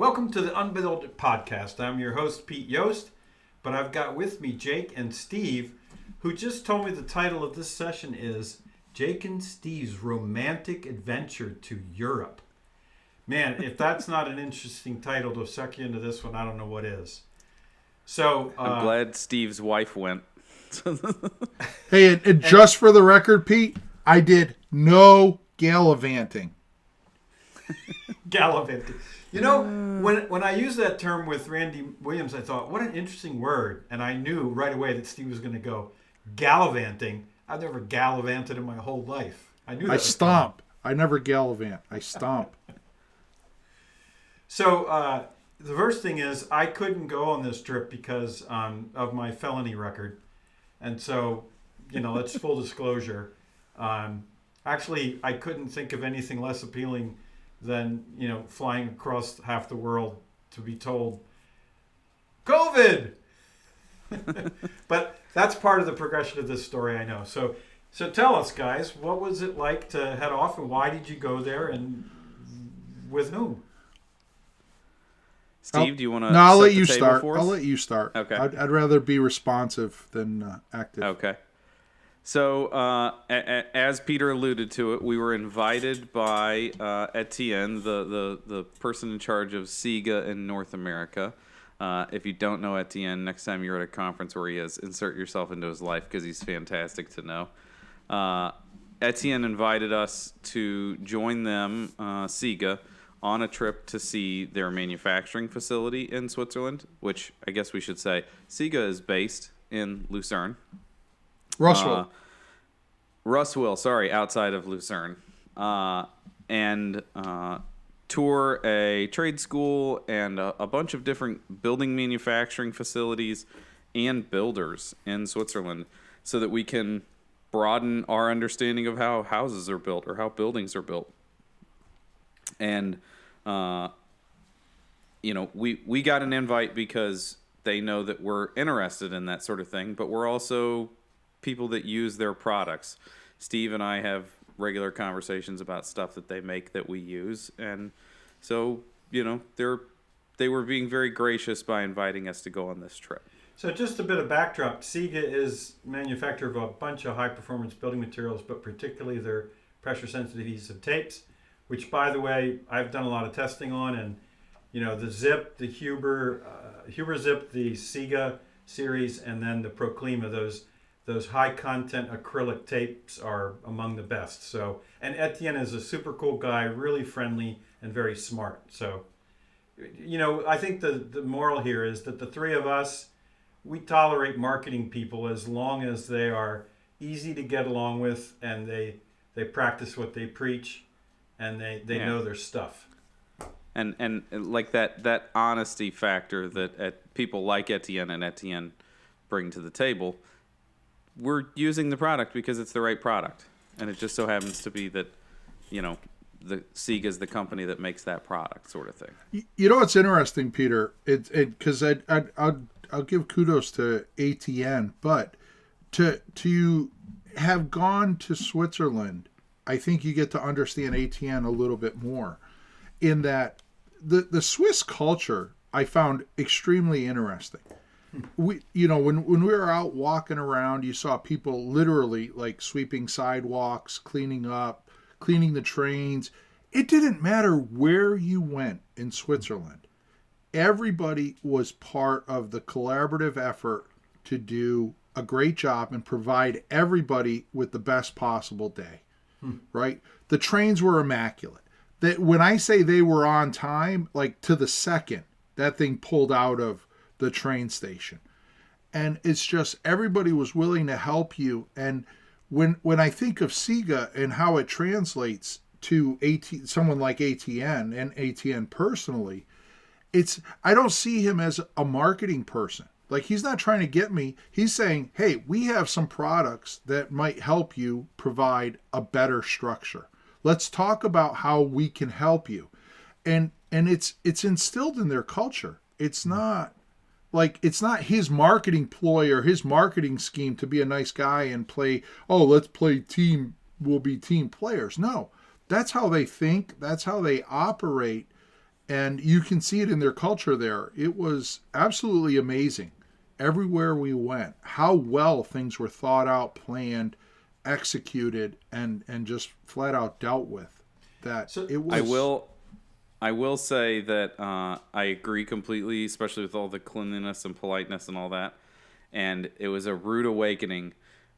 Welcome to the UnBuild It podcast. I'm your host, Pete Yost, but I've got with me Jake and Steve, who just told me the title of this session is Jake and Steve's Romantic Adventure to Europe. Man, if that's not an interesting title to suck you into this one, I don't know what is. So I'm glad Steve's wife went. Hey, and just for the record, Pete, I did no gallivanting. Gallivanting. You know, when I used that term with Randy Williams, I thought, what an interesting word. And I knew right away that Steve was going to go gallivanting. I've never gallivanted in my whole life. I knew that. I stomp. I never gallivant. I stomp. So the first thing is I couldn't go on this trip because of my felony record. And so, you know, that's full disclosure. Actually, I couldn't think of anything less appealing than, you know, flying across half the world to be told, COVID! But that's part of the progression of this story, I know. So tell us, guys, what was it like to head off, and why did you go there, and with whom? Steve, do you want to? No, I'll let you start. I'll let you start. Okay. I'd rather be responsive than active. Okay. So, as Peter alluded to it, we were invited by Etienne, the person in charge of Siga in North America. If you don't know Etienne, next time you're at a conference where he is, insert yourself into his life because he's fantastic to know. Etienne invited us to join them, Siga, on a trip to see their manufacturing facility in Switzerland, which I guess we should say Siga is based in Lucerne. Russell. Outside of Lucerne. And tour a trade school and a bunch of different building manufacturing facilities and builders in Switzerland so that we can broaden our understanding of how houses are built or how buildings are built. And, we got an invite because they know that we're interested in that sort of thing, but we're also people that use their products. Steve and I have regular conversations about stuff that they make that we use. And so, they were being very gracious by inviting us to go on this trip. So just a bit of backdrop. Siga is manufacturer of a bunch of high-performance building materials, but particularly their pressure-sensitive adhesive tapes, which, by the way, I've done a lot of testing on. And, the Zip, the Huber Zip, the Siga series, and then the Proclima, those high-content acrylic tapes are among the best. So, and Etienne is a super cool guy, really friendly and very smart. So, I think the moral here is that the three of us, we tolerate marketing people as long as they are easy to get along with and they practice what they preach and they know their stuff. And like that honesty factor that people like Etienne and Etienne bring to the table, we're using the product because it's the right product. And it just so happens to be that, the Siga is the company that makes that product, sort of thing. You know what's interesting, Peter? Because I'll give kudos to ATN, but to have gone to Switzerland, I think you get to understand ATN a little bit more. In that the Swiss culture I found extremely interesting. When we were out walking around, you saw people literally like sweeping sidewalks, cleaning up, cleaning the trains. It didn't matter where you went in Switzerland. Everybody was part of the collaborative effort to do a great job and provide everybody with the best possible day, right? The trains were immaculate. When I say they were on time, like to the second, that thing pulled out of the train station. And it's just everybody was willing to help you. And when I think of Siga and how it translates to someone like ATN and ATN personally, I don't see him as a marketing person. Like, he's not trying to get me. He's saying, hey, we have some products that might help you provide a better structure. Let's talk about how we can help you. And it's instilled in their culture. It's not his marketing ploy or his marketing scheme to be a nice guy and let's play team, we'll be team players. No, that's how they think. That's how they operate. And you can see it in their culture there. It was absolutely amazing. Everywhere we went, how well things were thought out, planned, executed, and just flat out dealt with. That So- it was. I will say that I agree completely, especially with all the cleanliness and politeness and all that. And it was a rude awakening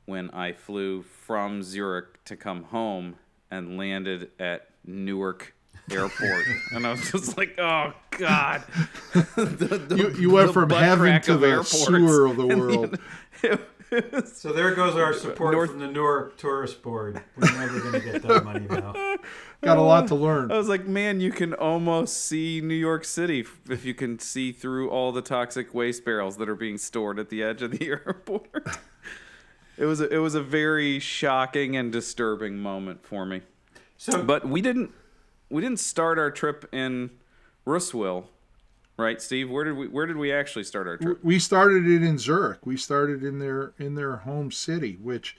when I flew from Zurich to come home and landed at Newark Airport. And I was just like, oh, God. You went the from butt heaven crack to of the airports. sewer of the And, world. So there goes our support North- from the Newark Tourist Board. We're never going to get that money now. Got a lot to learn. I was like, man, you can almost see New York City if you can see through all the toxic waste barrels that are being stored at the edge of the airport. It was a very shocking and disturbing moment for me. So, But we didn't start our trip in Russwil, right, Steve? Where did we actually start our trip? We started it in Zurich. We started in their home city, which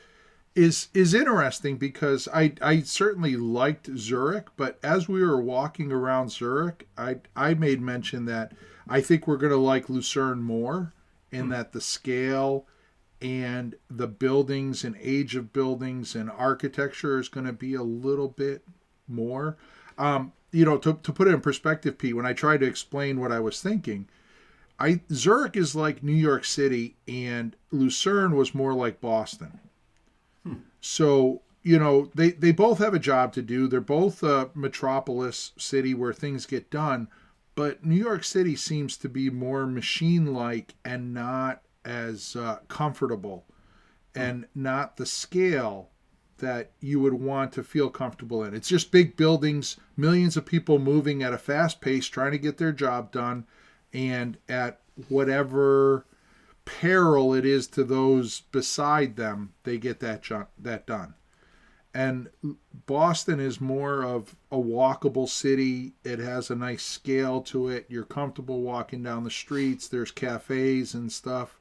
is interesting because I certainly liked Zurich, but as we were walking around Zurich, I made mention that I think we're going to like Lucerne more in that the scale and the buildings and age of buildings and architecture is going to be a little bit more. To put it in perspective, Pete, when I tried to explain what I was thinking, Zurich is like New York City and Lucerne was more like Boston. So, they both have a job to do. They're both a metropolis city where things get done, but New York City seems to be more machine-like and not as comfortable and not the scale that you would want to feel comfortable in. It's just big buildings, millions of people moving at a fast pace, trying to get their job done, and at whatever peril it is to those beside them, they get that done. And Boston is more of a walkable city. It has a nice scale to it. You're comfortable walking down the streets. There's cafes and stuff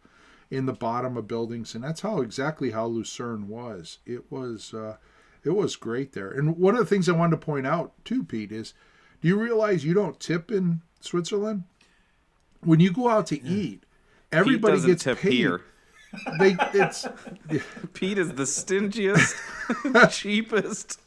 in the bottom of buildings, and that's exactly how Lucerne was. It was great there. And one of the things I wanted to point out too, Pete, is do you realize you don't tip in Switzerland? When you go out to eat, everybody Pete doesn't gets tip paid. here. Pete is the stingiest, cheapest.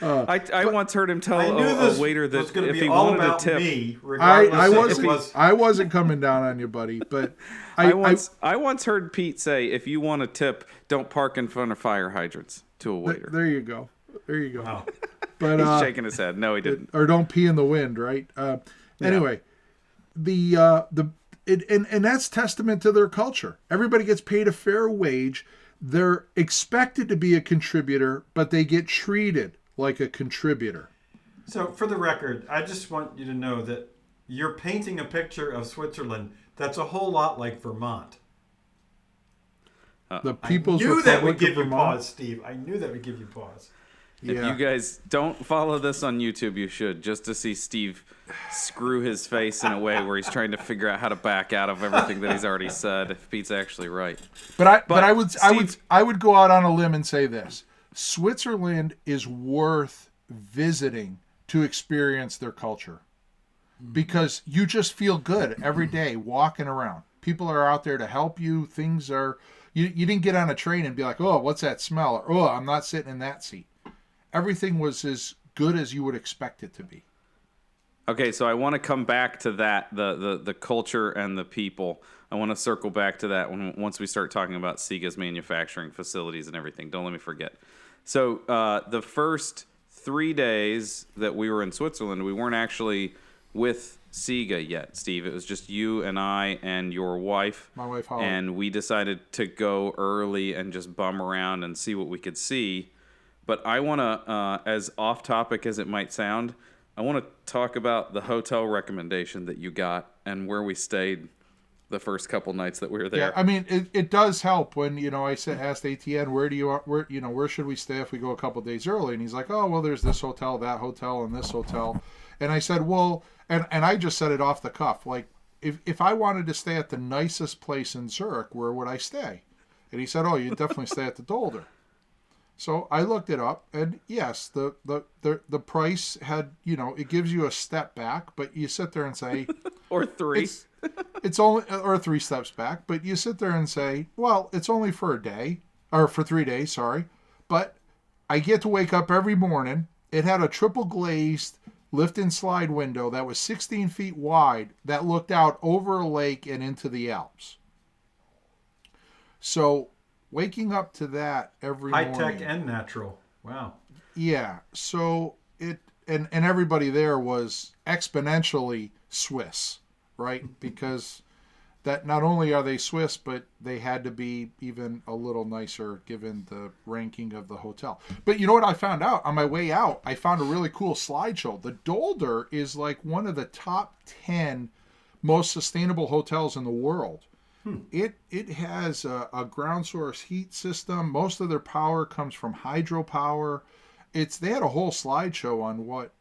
I once heard him tell I knew a this waiter was that going to if be he all wanted about to tip, me, regardless if it was. I wasn't coming down on you, buddy, but I once heard Pete say, if you want to tip, don't park in front of fire hydrants to a waiter. there you go. Wow. But He's shaking his head. No, he didn't. or don't pee in the wind, right? Anyway, and that's testament to their culture. Everybody gets paid a fair wage. They're expected to be a contributor, but they get treated like a contributor. So, for the record, I just want you to know that you're painting a picture of Switzerland that's a whole lot like Vermont. The People's I knew that would Republic give of you Vermont. pause, Steve. I knew that would give you pause. If you guys don't follow this on YouTube, you should, just to see Steve screw his face in a way where he's trying to figure out how to back out of everything that he's already said. If Pete's actually right, But Steve- I would go out on a limb and say this: Switzerland is worth visiting to experience their culture, because you just feel good every day walking around. People are out there to help you. Things are you didn't get on a train and be like, oh, what's that smell? Or, oh, I'm not sitting in that seat. Everything was as good as you would expect it to be. okay, so I want to come back to that, the culture and the people. I want to circle back to that once we start talking about Siga's manufacturing facilities and everything. Don't let me forget. So the first 3 days that we were in Switzerland, we weren't actually with Siga yet, Steve. It was just you and I and your wife. My wife, Holly. And we decided to go early and just bum around and see what we could see. But I want to, as off topic as it might sound, I want to talk about the hotel recommendation that you got and where we stayed the first couple nights that we were there. Yeah, I mean, it does help when, I asked ATN, where should we stay if we go a couple days early? And he's like, oh, well, there's this hotel, that hotel, and this hotel. And I said, well, and I just said it off the cuff, like, if I wanted to stay at the nicest place in Zurich, where would I stay? And he said, oh, you'd definitely stay at the Dolder. So I looked it up, and yes, the price had, it gives you a step back, but you sit there and say, Or three. it's only, or 3 steps back, but you sit there and say, well, it's only for a day, or for 3 days, sorry, but I get to wake up every morning. It had a triple glazed lift and slide window that was 16 feet wide that looked out over a lake and into the Alps. So waking up to that every High morning. tech and natural. Wow. Yeah. So it and everybody there was exponentially Swiss, right? Because that not only are they Swiss, but they had to be even a little nicer given the ranking of the hotel. But you know what I found out? On my way out, I found a really cool slideshow. The Dolder is like one of the top 10 most sustainable hotels in the world. It has a ground source heat system. Most of their power comes from hydropower. They had a whole slideshow on what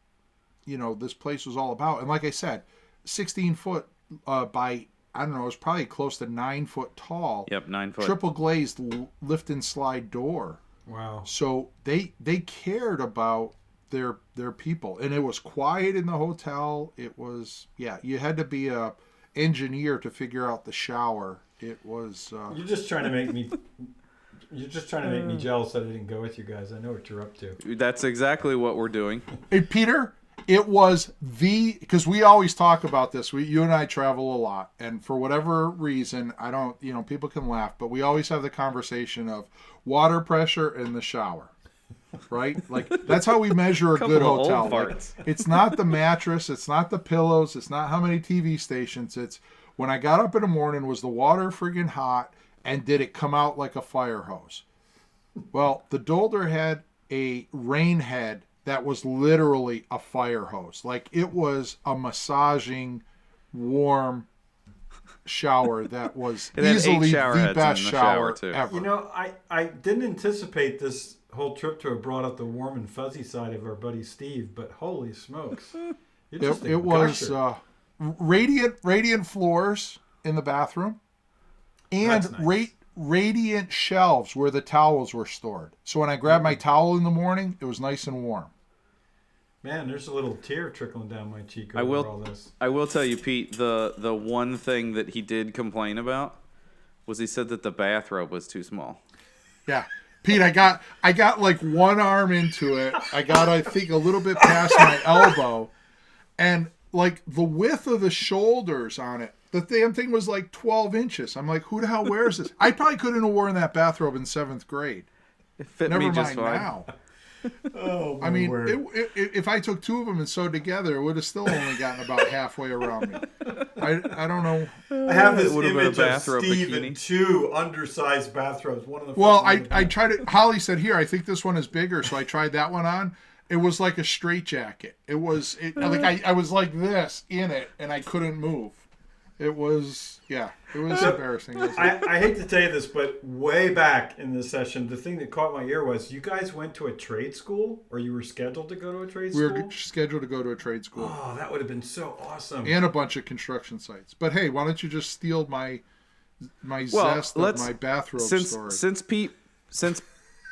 this place was all about. And like I said, 16 foot by, I don't know, it's probably close to 9 foot tall. Yep, 9 foot. Triple glazed lift and slide door. Wow. So they cared about their people, and it was quiet in the hotel. It was, you had to be a engineer to figure out the shower. It was You're just trying to make me. You're just trying to make me jealous that I didn't go with you guys. I know what you're up to. That's exactly what we're doing. Hey, Peter, it was because we always talk about this. You and I travel a lot, and for whatever reason, I don't, people can laugh, but we always have the conversation of water pressure in the shower, right? Like, that's how we measure a good Couple of hotel. old Like, farts. it's not the mattress, it's not the pillows, it's not how many TV stations. It's when I got up in the morning, was the water friggin' hot, and did it come out like a fire hose? Well, the Dolder had a rain head that was literally a fire hose. Like, it was a massaging, warm shower that was It had 8 easily shower the heads best in the shower shower, too. ever. I didn't anticipate this whole trip to have brought up the warm and fuzzy side of our buddy Steve, but holy smokes. You're just a It was gusher. radiant floors in the bathroom, and That's nice. radiant shelves where the towels were stored. So when I grabbed my towel in the morning, it was nice and warm. Man, there's a little tear trickling down my cheek I over will- all this. I will tell you, Pete, the one thing that he did complain about was he said that the bathrobe was too small. Yeah. Pete, I got like one arm into it. I think a little bit past my elbow, and like the width of the shoulders on it, the damn thing was like 12 inches. I'm like, who the hell wears this? I probably couldn't have worn that bathrobe in 7th grade. It fit Never me mind just fine. now. Oh, my I mean, word. if I took 2 of them and sewed together, it would have still only gotten about halfway around me. I don't know. I have this It would've been a image of bathrobe Steve in bikini. 2 undersized bathrobes. One of the Well, front, one in the I back. tried it. Holly said, "Here, I think this one is bigger," so I tried that one on. It was like a straitjacket. It was like I was like this in it, and I couldn't move. It was embarrassing. It was I hate to tell you this, but way back in this session, the thing that caught my ear was you guys went to a trade school, or you were scheduled to go to a trade we school. were scheduled to go to a trade school Oh, that would have been so awesome. and a bunch of construction sites. But hey, why don't you just steal my zest of my bathrobe story? Since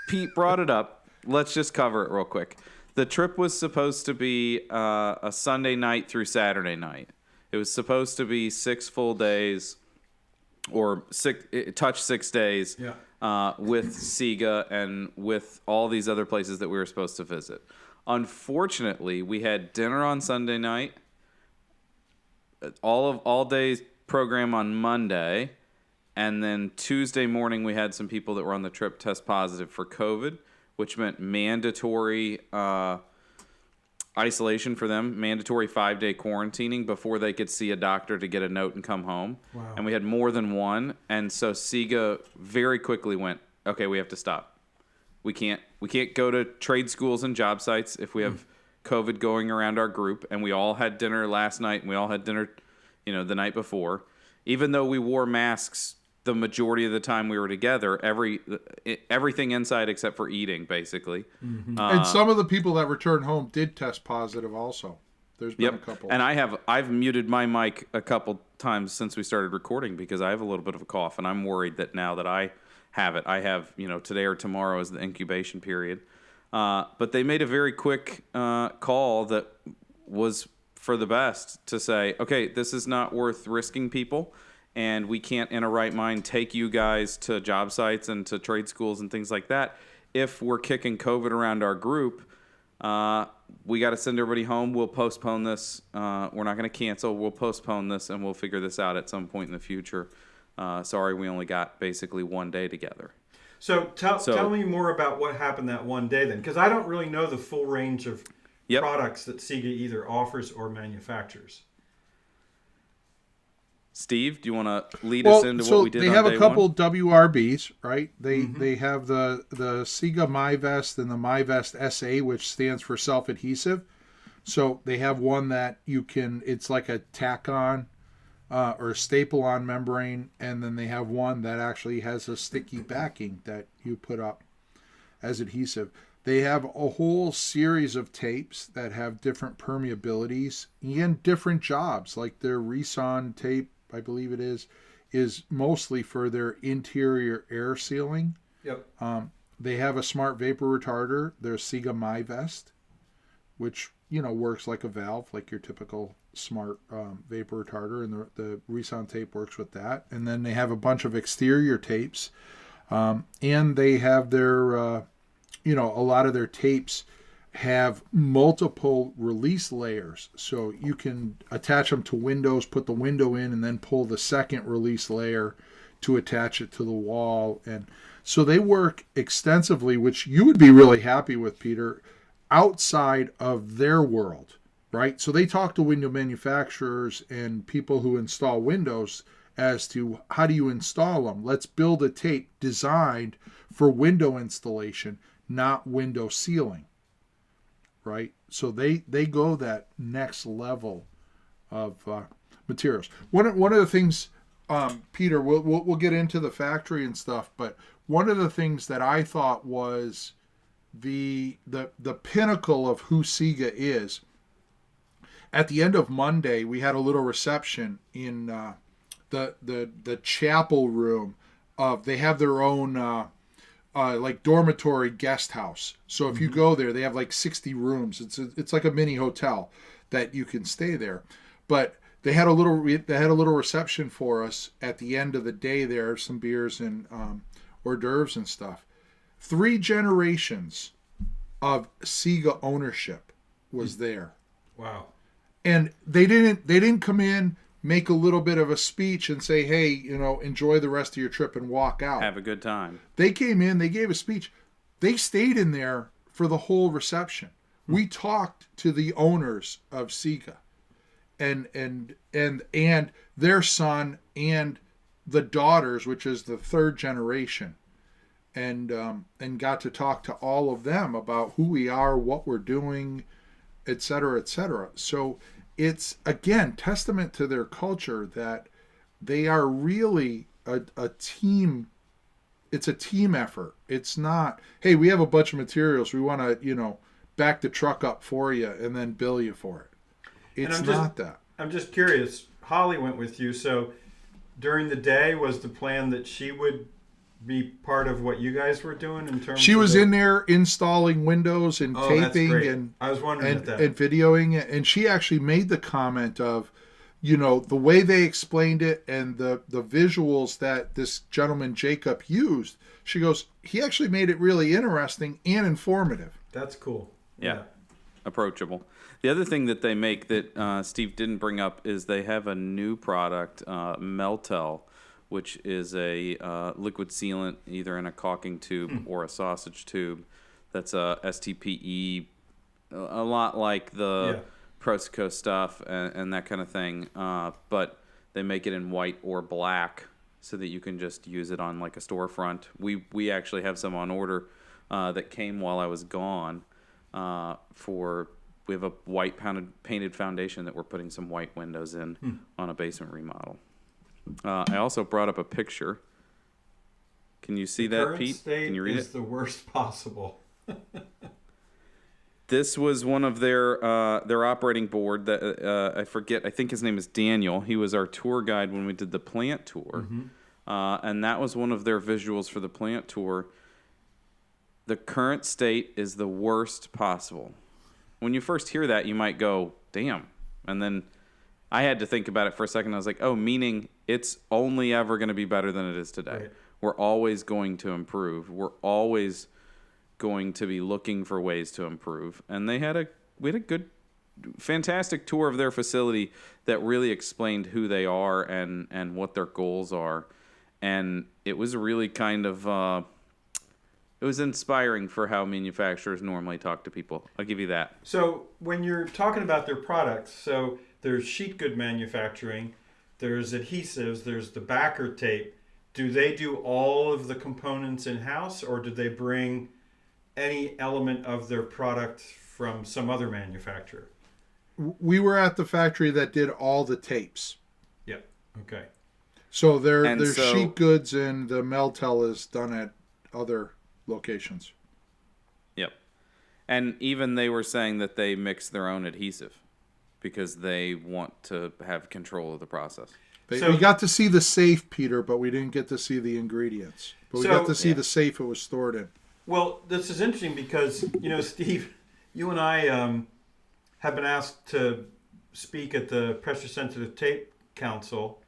Pete brought it up, let's just cover it real quick. The trip was supposed to be a Sunday night through Saturday night. It was supposed to be 6 full days, or 6 days, with Siga and with all these other places that we were supposed to visit. Unfortunately, we had dinner on Sunday night, all day program on Monday, and then Tuesday morning we had some people that were on the trip test positive for COVID, which meant mandatory isolation for them, mandatory 5-day quarantining before they could see a doctor to get a note and come home. Wow. And we had more than one, and so Siga very quickly went, okay, we have to stop. We can't go to trade schools and job sites if we have COVID going around our group. And we all had dinner last night, and we all had dinner, the night before. Even though we wore masks the majority of the time we were together, everything inside except for eating, basically. and some of the people that returned home did test positive also. There's been a couple. And I've muted my mic a couple times since we started recording because I have a little bit of a cough, and I'm worried that now that I have it. I have, today or tomorrow is the incubation period. But they made a very quick call that was for the best to say, okay, this is not worth risking people, and we can't in a right mind take you guys to job sites and to trade schools and things like that. If we're kicking COVID around our group, we got to send everybody home. We'll postpone this. We're not going to cancel. We'll postpone this, and we'll figure this out at some point in the future. Sorry, we only got basically one day together. So tell me more about what happened that one day then, because I don't really know the full range of products that Siga either offers or manufactures. Steve, do you want to lead us into what we did on day one? They have a couple WRBs, right? They have the Siga MyVest and the MyVest SA, which stands for self-adhesive. So they have one that it's like a tack-on or staple-on membrane, and then they have one that actually has a sticky backing that you put up as adhesive. They have a whole series of tapes that have different permeabilities and different jobs, like their Reson tape, I believe it is mostly for their interior air sealing. Yep. They have a smart vapor retarder, their Siga MyVest, which works like a valve, like your typical smart vapor retarder, and the Reson tape works with that. And then they have a bunch of exterior tapes, and they have their a lot of their tapes have multiple release layers, so you can attach them to windows, put the window in, and then pull the second release layer to attach it to the wall. And so they work extensively, which you would be really happy with, Peter, outside of their world, right? So they talk to window manufacturers and people who install windows as to how do you install them. Let's build a tape designed for window installation, not window sealing, right? So they go that next level of materials. One of the things, Peter, we'll get into the factory and stuff, but one of the things that I thought was the pinnacle of who Siga is, at the end of Monday, we had a little reception in the chapel room of, they have their own like dormitory guest house. So if you go there, they have like 60 rooms. It's like a mini hotel that you can stay there. But they had a little reception for us at the end of the day there, some beers and hors d'oeuvres and stuff. 3 generations of Siga ownership was there. Wow. And they didn't come in, make a little bit of a speech and say, hey, enjoy the rest of your trip and walk out. Have a good time. They came in, they gave a speech. They stayed in there for the whole reception. We talked to the owners of Siga and their son and the daughters, which is the 3rd generation, and got to talk to all of them about who we are, what we're doing, et cetera, et cetera. So it's, again, testament to their culture that they are really a team. It's a team effort. It's not, hey, we have a bunch of materials, we want to, back the truck up for you and then bill you for it. It's not that. I'm just curious. Holly went with you, so during the day was the plan that she would be part of what you guys were doing in terms she was in there installing windows and taping and I was wondering and videoing it, and she actually made the comment of the way they explained it and the visuals that this gentleman Jacob used. She goes, he actually made it really interesting and informative. That's cool. Yeah. Approachable. The other thing that they make that Steve didn't bring up is they have a new product, Meltel, which is a liquid sealant either in a caulking tube or a sausage tube. That's a STPE, a lot like the Proseco stuff and that kind of thing. But they make it in white or black so that you can just use it on like a storefront. We actually have some on order that came while I was gone. We have a white painted foundation that we're putting some white windows in on a basement remodel. I also brought up a picture. Can you see that, Pete? Can you read it? Is the worst possible. This was one of their operating board that I forget. I think his name is Daniel. He was our tour guide when we did the plant tour. and that was one of their visuals for the plant tour. The current state is the worst possible. When you first hear that, you might go, damn. And then I had to think about it for a second. I was like, oh, meaning it's only ever going to be better than it is today. Right. We're always going to improve. We're always going to be looking for ways to improve. And we had a good, fantastic tour of their facility that really explained who they are and what their goals are. And it was really kind of... it was inspiring for how manufacturers normally talk to people. I'll give you that. So when you're talking about their products, so there's sheet good manufacturing, there's adhesives, there's the backer tape. Do they do all of the components in-house, or do they bring any element of their product from some other manufacturer? We were at the factory that did all the tapes. Yep. Okay. So their sheet goods and the Meltel is done at other locations. Yep. And even they were saying that they mix their own adhesive because they want to have control of the process. We got to see the safe, Peter, but we didn't get to see the ingredients. But we got to see the safe it was stored in. Well, this is interesting because, Steve, you and I have been asked to speak at the Pressure Sensitive Tape Council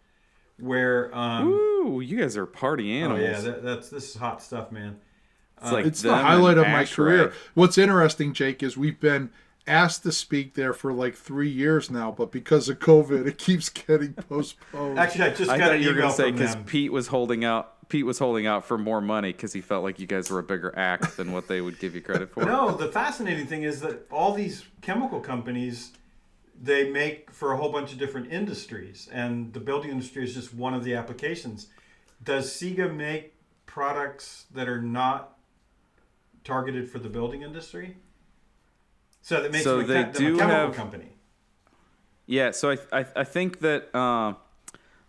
where... Ooh, you guys are party animals. Oh, yeah, this is hot stuff, man. It's the highlight of my career. What's interesting, Jake, is we've been asked to speak there for like 3 years now, but because of COVID, it keeps getting postponed. Actually, I just got an email from them. Because Pete was holding out for more money because he felt like you guys were a bigger act than what they would give you credit for. No, the fascinating thing is that all these chemical companies, they make for a whole bunch of different industries, and the building industry is just one of the applications. Does Siga make products that are not targeted for the building industry? So that makes them a chemical company. Yeah, so I think that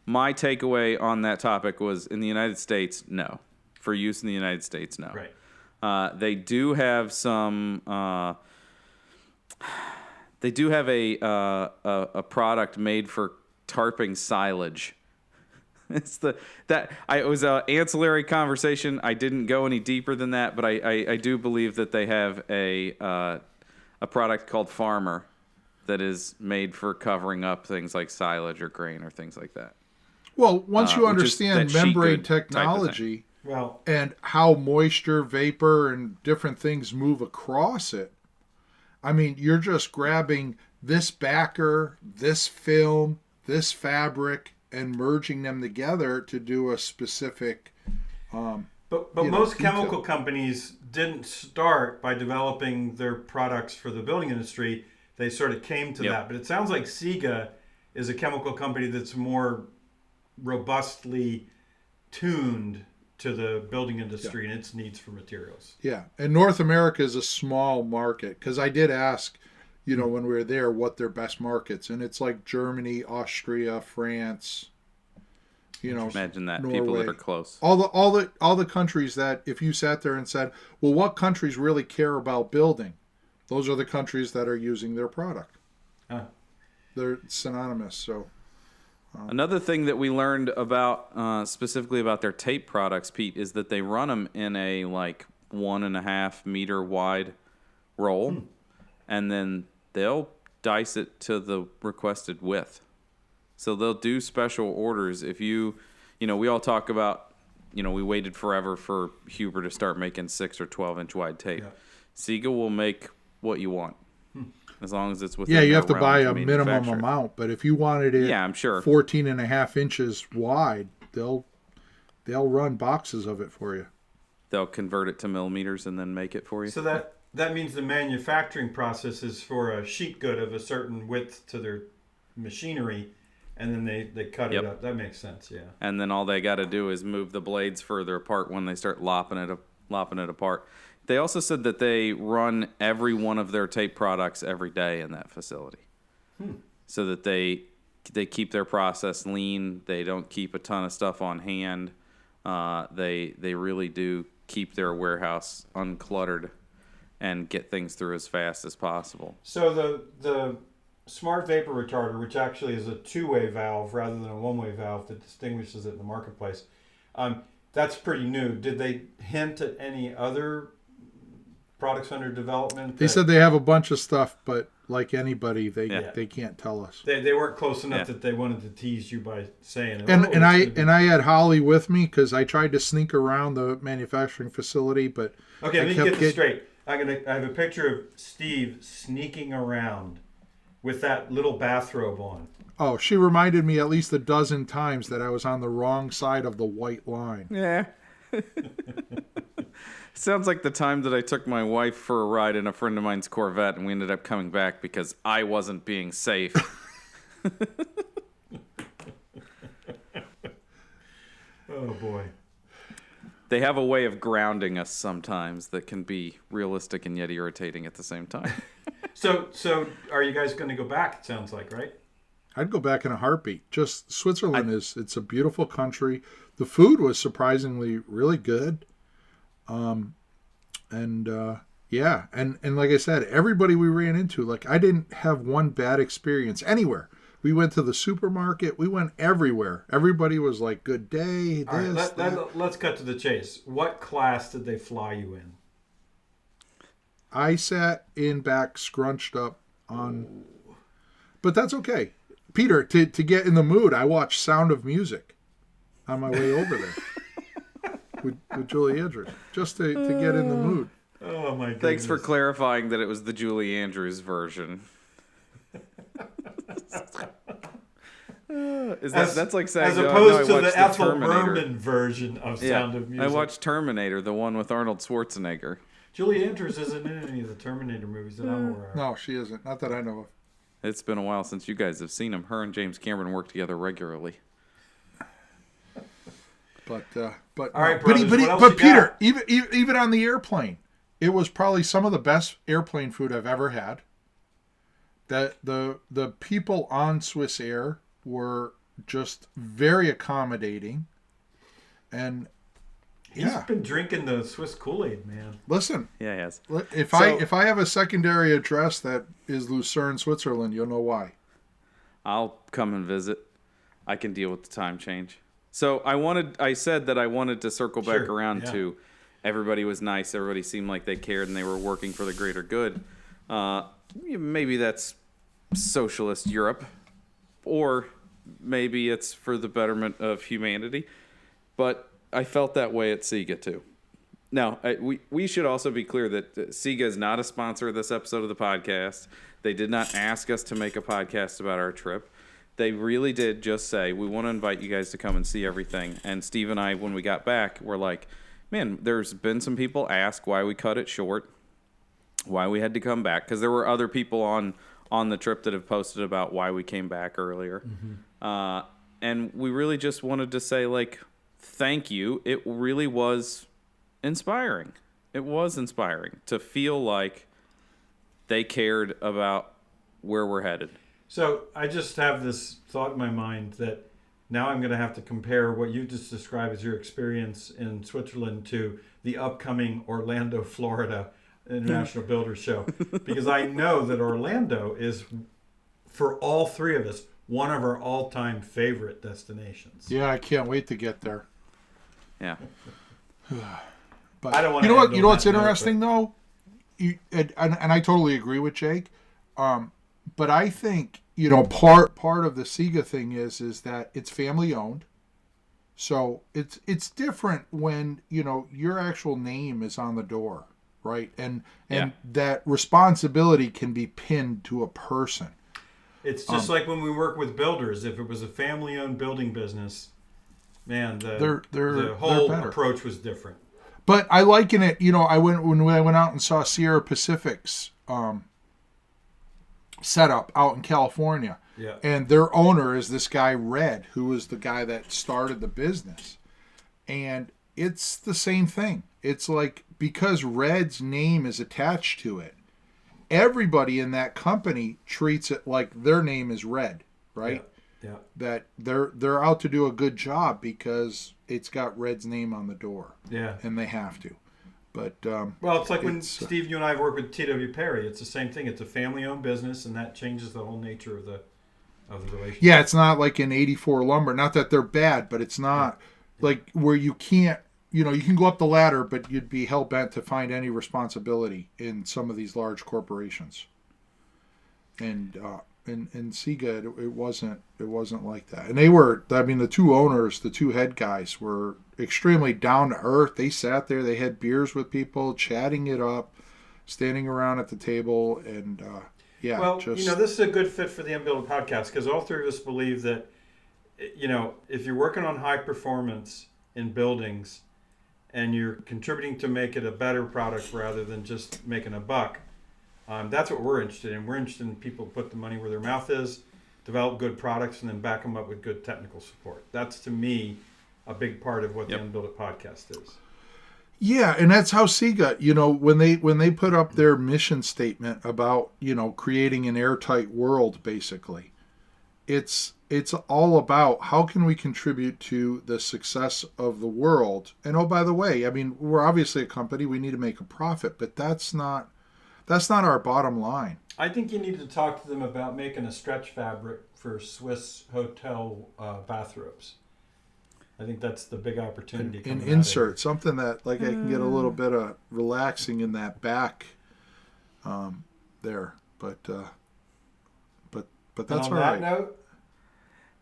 my takeaway on that topic was in the United States, no. For use in the United States, no. Right. They do have some. They do have a product made for tarping silage. It was an ancillary conversation. I didn't go any deeper than that, but I do believe that they have a product called Farmer that is made for covering up things like silage or grain or things like that. Well, once you understand membrane technology and how moisture, vapor, and different things move across it, I mean, you're just grabbing this backer, this film, this fabric, and merging them together to do a specific But most chemical companies didn't start by developing their products for the building industry. They sort of came to that. But it sounds like Siga is a chemical company that's more robustly tuned to the building industry and its needs for materials. Yeah, and North America is a small market because I did ask, when we were there, what their best markets, and it's like Germany, Austria, France. Imagine that Norway. People that are close. All the countries that if you sat there and said, well, what countries really care about building? Those are the countries that are using their product. They're synonymous. So another thing that we learned about specifically about their tape products, Pete, is that they run them in a 1.5 meter wide roll, and then they'll dice it to the requested width. So they'll do special orders. If we all talk about, we waited forever for Huber to start making 6 or 12 inch wide tape. Yeah. Siga will make what you want, as long as it's within. Yeah, you have to buy a minimum amount, but if you wanted it, I'm sure 14.5 inches wide, they'll run boxes of it for you. They'll convert it to millimeters and then make it for you. So that means the manufacturing process is for a sheet good of a certain width to their machinery. And then they cut it up. That makes sense, yeah. And then all they got to do is move the blades further apart when they start lopping it apart. They also said that they run every one of their tape products every day in that facility, so that they keep their process lean. They don't keep a ton of stuff on hand. They really do keep their warehouse uncluttered and get things through as fast as possible. So the smart vapor retarder, which actually is a two-way valve rather than a one-way valve that distinguishes it in the marketplace, That's pretty new. Did they hint at any other products under development? They said they have a bunch of stuff, but like anybody, Yeah. they can't tell us. They weren't close enough Yeah. that they wanted to tease you by saying it. And Oh, and I it's gonna be- and I had Holly with me because I tried to sneak around the manufacturing facility, but Okay, I let me kept get this get- straight. I have a picture of Steve sneaking around with that little bathrobe on. oh, she reminded me at least a dozen times that I was on the wrong side of the white line. Yeah. Sounds like the time that I took my wife for a ride in a friend of mine's Corvette and we ended up coming back because I wasn't being safe. Oh boy. They have a way of grounding us sometimes that can be realistic and yet irritating at the same time. So are you guys going to go back? It sounds like, right? I'd go back in a heartbeat. Just Switzerland it's a beautiful country. The food was surprisingly really good. Yeah, and like I said, everybody we ran into, like I didn't have one bad experience anywhere. We went to the supermarket. We went everywhere. Everybody was like, "Good day." All right, that. let's cut to the chase. What class did they fly you in? I sat in back, scrunched up on, but that's okay. Peter, to get in the mood, I watched Sound of Music on my way over there with Julie Andrews, just to get in the mood. Oh my goodness. Thanks for clarifying that it was the Julie Andrews version. That's like saying as no, opposed I to watched the Ethel Terminator. Merman version of Sound of Music. I watched Terminator, the one with Arnold Schwarzenegger. Julie Andrews isn't in any of the Terminator movies that I'm aware of. No, she isn't. Not that I know of. It's been a while since you guys have seen him. Her and James Cameron work together regularly. But All right, but, brothers, what else but you Peter, got? even on the airplane, it was probably some of the best airplane food I've ever had. That the people on Swiss Air were just very accommodating, and He's been drinking the Swiss Kool-Aid, man. listen, Yeah, he has. if I have a secondary address that is Lucerne, Switzerland, you'll know why. I'll come and visit. I can deal with the time change. So I said that I wanted to circle back Sure, around yeah. to everybody was nice. Everybody seemed like they cared and they were working for the greater good. Maybe that's socialist Europe, or maybe it's for the betterment of humanity. But I felt that way at Siga too. Now, we should also be clear that Siga is not a sponsor of this episode of the podcast. They did not ask us to make a podcast about our trip. They really did just say, we want to invite you guys to come and see everything. And Steve and I, when we got back, were like, man, there's been some people ask why we cut it short, why we had to come back. Because there were other people on the trip that have posted about why we came back earlier. Mm-hmm. And we really just wanted to say, like, thank you. It really was inspiring. It was inspiring to feel like they cared about where we're headed. So I just have this thought in my mind that now I'm going to have to compare what you just described as your experience in Switzerland to the upcoming Orlando, Florida International Builders Show. Because I know that Orlando is, for all three of us, one of our all-time favorite destinations. Yeah, I can't wait to get there. Yeah. But I don't want you know to what? end You know on what's that note, interesting though, and I totally agree with Jake. But I think part of the Siga thing is that it's family owned, so it's different when your actual name is on the door, right? And that responsibility can be pinned to a person. It's just like when we work with builders. If it was a family-owned building business, man, the whole better. approach was different. But I liken it. When I went out and saw Sierra Pacific's setup out in California. Yeah. And their owner is this guy, Red, who was the guy that started the business. And it's the same thing. It's like, because Red's name is attached to it, everybody in that company treats it like their name is Red, right? Yeah. That they're out to do a good job because it's got Red's name on the door. Yeah. And they have to. But well, it's like when Steve, you and I work with T.W. Perry. It's the same thing. It's a family-owned business, and that changes the whole nature of the relationship. yeah, it's not like in 84 Lumber. Not that they're bad, but it's not. like where you can't, you know, you can go up the ladder, but you'd be hell bent to find any responsibility in some of these large corporations. And in Siga, it wasn't like that. And they were, I mean, the two owners, the two head guys, were extremely down to earth. They sat there, they had beers with people, chatting it up, standing around at the table, and yeah. Well, just, you know, this is a good fit for the UnBuild It podcast because all three of us believe that, you know, if you're working on high performance in buildings and you're contributing to make it a better product rather than just making a buck, that's what we're interested in. We're interested in people put the money where their mouth is, develop good products, and then back them up with good technical support. That's, to me, a big part of what the UnBuild It podcast is. Yeah, and that's how Siga, you know, when they put up their mission statement about, you know, creating an airtight world, basically, it's all about how can we contribute to the success of the world. And oh, by the way, I mean, we're obviously a company, we need to make a profit, but that's not our bottom line. I think you need to talk to them about making a stretch fabric for Swiss hotel bathrobes. I think that's the big opportunity. An insert, something that like I can get a little bit of relaxing in that back there. But that's all right. Note,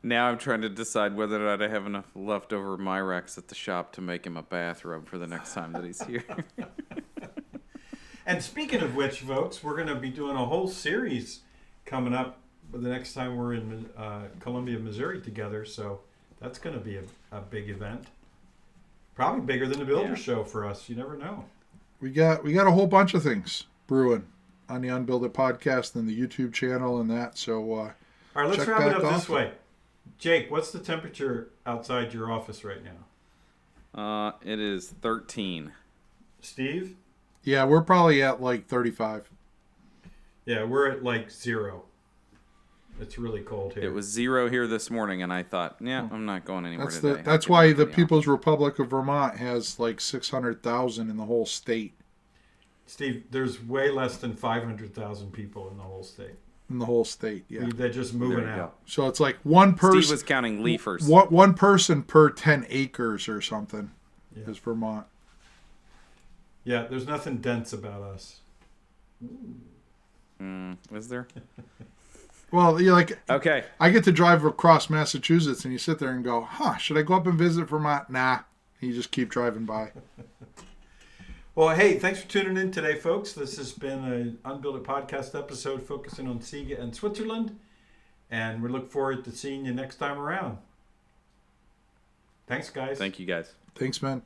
Now I'm trying to decide whether or not I have enough leftover Myrex at the shop to make him a bathrobe for the next time that he's here. and speaking of which, folks, we're going to be doing a whole series coming up the next time we're in Columbia, Missouri together. So that's going to be a big event. Probably bigger than the Builder Show for us. You never know. We got a whole bunch of things brewing on the UnBuild It podcast and the YouTube channel and that. So all right, let's wrap it up this way. Jake, what's the temperature outside your office right now? It is 13. Steve? Yeah, we're probably at like 35. Yeah, we're at like 0. It's really cold here. It was 0 here this morning, and I thought, yeah, I'm not going anywhere today. That's why the People's Republic of Vermont has like 600,000 in the whole state. Steve, there's way less than 500,000 people in the whole state. In the whole state, yeah. They're just moving There you out. So it's like one person. Steve was counting leafers. One person per 10 acres or something is Vermont. Yeah, there's nothing dense about us. Is there? Well, you're like, Okay. I get to drive across Massachusetts and you sit there and go, should I go up and visit Vermont? Nah. You just keep driving by. Well, hey, thanks for tuning in today, folks. This has been an UnBuild It podcast episode focusing on Siga and Switzerland. And we look forward to seeing you next time around. Thanks, guys. Thank you, guys. Thanks, man.